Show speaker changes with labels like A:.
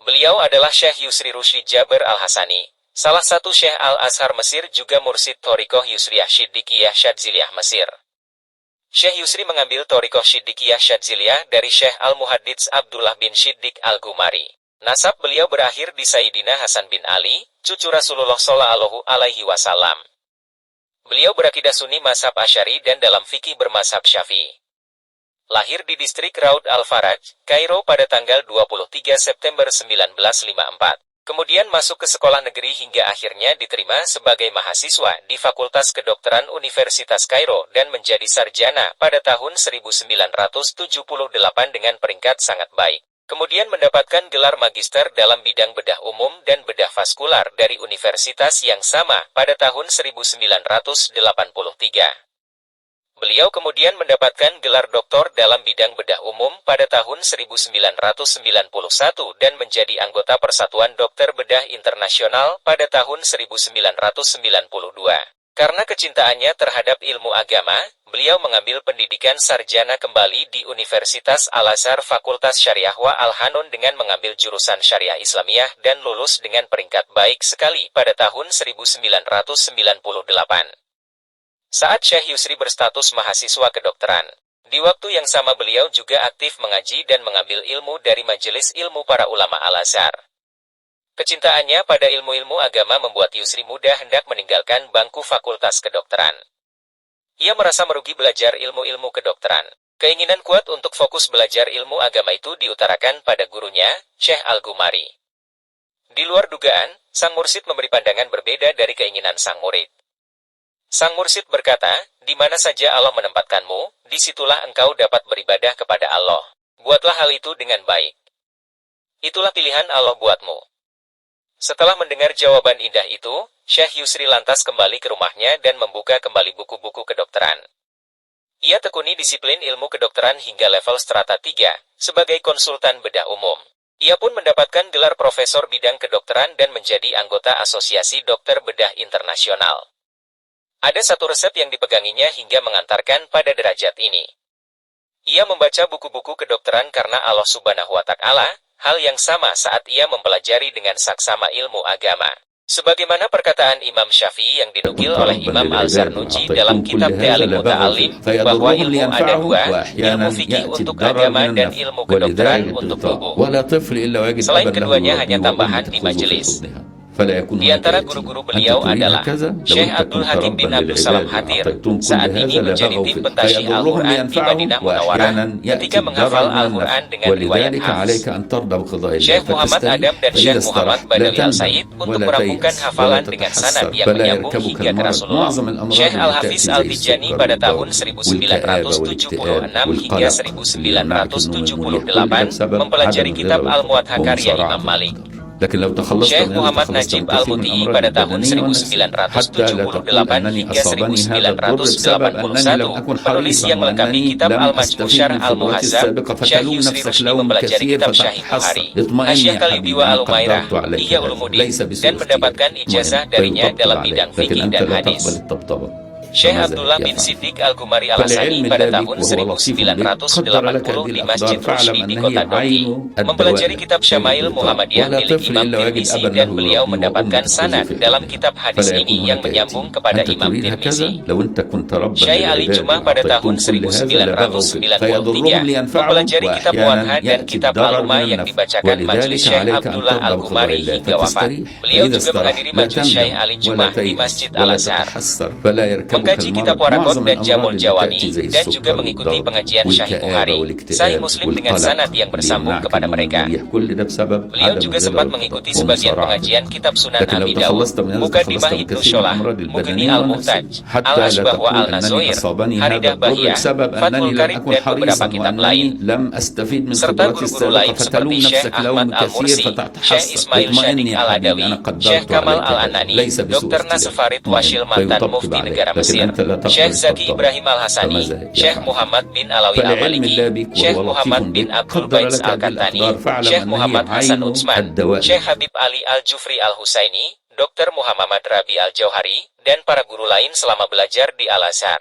A: Beliau adalah Syekh Yusri Rushdi Jaber Al-Hasani, salah satu Syekh Al-Azhar Mesir, juga mursid Thoriqoh Yusriyah Shiddikiyah Syadziliyah Mesir. Syekh Yusri mengambil Thoriqoh Shiddikiyah Syadziliyah dari Syekh Al-Muhaddits Abdullah bin Shiddiq Al-Gumari. Nasab beliau berakhir di Sayyidina Hasan bin Ali, cucu Rasulullah Shallallahu Alaihi Wasallam. Beliau berakidah Sunni mazhab Asy'ari dan dalam fikih bermazhab Syafi'i. Lahir di distrik Raud Al-Faraj, Kairo pada tanggal 23 September 1954. Kemudian masuk ke sekolah negeri hingga akhirnya diterima sebagai mahasiswa di Fakultas Kedokteran Universitas Kairo dan menjadi sarjana pada tahun 1978 dengan peringkat sangat baik. Kemudian mendapatkan gelar magister dalam bidang bedah umum dan bedah vaskular dari universitas yang sama pada tahun 1983. Beliau kemudian mendapatkan gelar doktor dalam bidang bedah umum pada tahun 1991 dan menjadi anggota Persatuan Dokter Bedah Internasional pada tahun 1992. Karena kecintaannya terhadap ilmu agama, beliau mengambil pendidikan sarjana kembali di Universitas Al-Azhar Fakultas Syariah Wa Al-Hanun dengan mengambil jurusan Syariah Islamiyah dan lulus dengan peringkat baik sekali pada tahun 1998. Saat Syekh Yusri berstatus mahasiswa kedokteran, di waktu yang sama beliau juga aktif mengaji dan mengambil ilmu dari majelis ilmu para ulama Al-Azhar. Kecintaannya pada ilmu-ilmu agama membuat Yusri muda hendak meninggalkan bangku fakultas kedokteran. Ia merasa merugi belajar ilmu-ilmu kedokteran. Keinginan kuat untuk fokus belajar ilmu agama itu diutarakan pada gurunya, Syekh Al-Gumari. Di luar dugaan, sang mursid memberi pandangan berbeda dari keinginan sang murid. Sang mursid berkata, di mana saja Allah menempatkanmu, disitulah engkau dapat beribadah kepada Allah. Buatlah hal itu dengan baik. Itulah pilihan Allah buatmu. Setelah mendengar jawaban indah itu, Syekh Yusri lantas kembali ke rumahnya dan membuka kembali buku-buku kedokteran. Ia tekuni disiplin ilmu kedokteran hingga level strata 3, sebagai konsultan bedah umum. Ia pun mendapatkan gelar profesor bidang kedokteran dan menjadi anggota Asosiasi Dokter Bedah Internasional. Ada satu resep yang dipeganginya hingga mengantarkan pada derajat ini. Ia membaca buku-buku kedokteran karena Allah Subhanahu wa Ta'ala, hal yang sama saat ia mempelajari dengan saksama ilmu agama. Sebagaimana perkataan Imam Syafi'i yang dinukil oleh Imam Al-Zarnuji dalam kitab Ta'alim Muta'alim, bahwa ilmu ada dua, ilmu fikih untuk agama dan ilmu kedokteran untuk tubuh. Selain keduanya hanya tambahan di majelis. Di antara guru-guru beliau adalah Syekh Abdul Hakim bin Abdul Salam Hatir, saat ini menjadi tim pentasyih Al-Quran di Madinah Munawwarah, ketika menghafal Al-Quran dengan riwayat hafz. Syekh Muhammad Adam dan Syekh Muhammad Badawi Al-Said untuk merampungkan hafalan dengan sanad yang menyambung hingga ke Rasulullah. Syekh Al-Hafiz Al-Tijani pada tahun 1976 hingga 1978 mempelajari kitab Al-Muwatta karya Imam Malik. Syekh Muhammad Najib Al-Muti'i pada tahun 1978 hingga 1981, penulis yang melengkapi kitab Al-Majmu' Syarh Al-Muhazzab. Syekh Yusri Rushdi mempelajari kitab Syahih Bukhari, Hasyiah Kalibi wa Al-Umairah, Ihya Ulumuddin, dan mendapatkan ijazah darinya dalam bidang fikih dan hadis. Syekh Abdullah bin Siddiq Al-Gumari Al-Hasani pada tahun 1980 di Masjid Rushdi di kota Doki, mempelajari kitab Syama'il Muhammadiyah milik Imam Tirmizi dan beliau mendapatkan sanad dalam kitab hadis ini yang menyambung kepada Imam Tirmizi. Syekh Ali Jumah pada tahun 1993 mempelajari kitab Muwatta dan kitab Al-Umah yang dibacakan majelis Syekh Abdullah Al-Gumari hingga wafat. Beliau juga menghadiri majelis Syekh Ali Jumah di Masjid Al-Azhar, mengkaji kitab Warakot dan Jamul Jawami, dan juga mengikuti pengajian Syahih Bukhari, Sahih Muslim dengan sanad yang bersambung kepada mereka. Beliau juga sempat mengikuti sebagian pengajian kitab Sunan Abi Dawud, Muqaddimah Ibnu Sholah, Mughni Al-Muhtaj, Al-Ashbah wa Al-Nazoir, Haridah Bahiyah, Fathul Karib, dan beberapa kitab lain. Serta guru-guru lain seperti Syekh Ahmad Al-Mursi, Syekh Ismail Syadik Al-Adawi, Syekh Kamal Al-Anani, Dr. Nasfarid Washil mantan Mufti Negara Mesir, Syekh Zaki Ibrahim Al-Hasani, Syekh Muhammad bin Alawi Al-Maliki, Syekh Muhammad bin Abdul Bais Al-Kantani, Syekh Muhammad Hasan Utsman, Syekh Habib Ali Al-Jufri Al-Husaini, Dr. Muhammad Rabi Al-Jauhari, dan para guru lain selama belajar di Al-Azhar.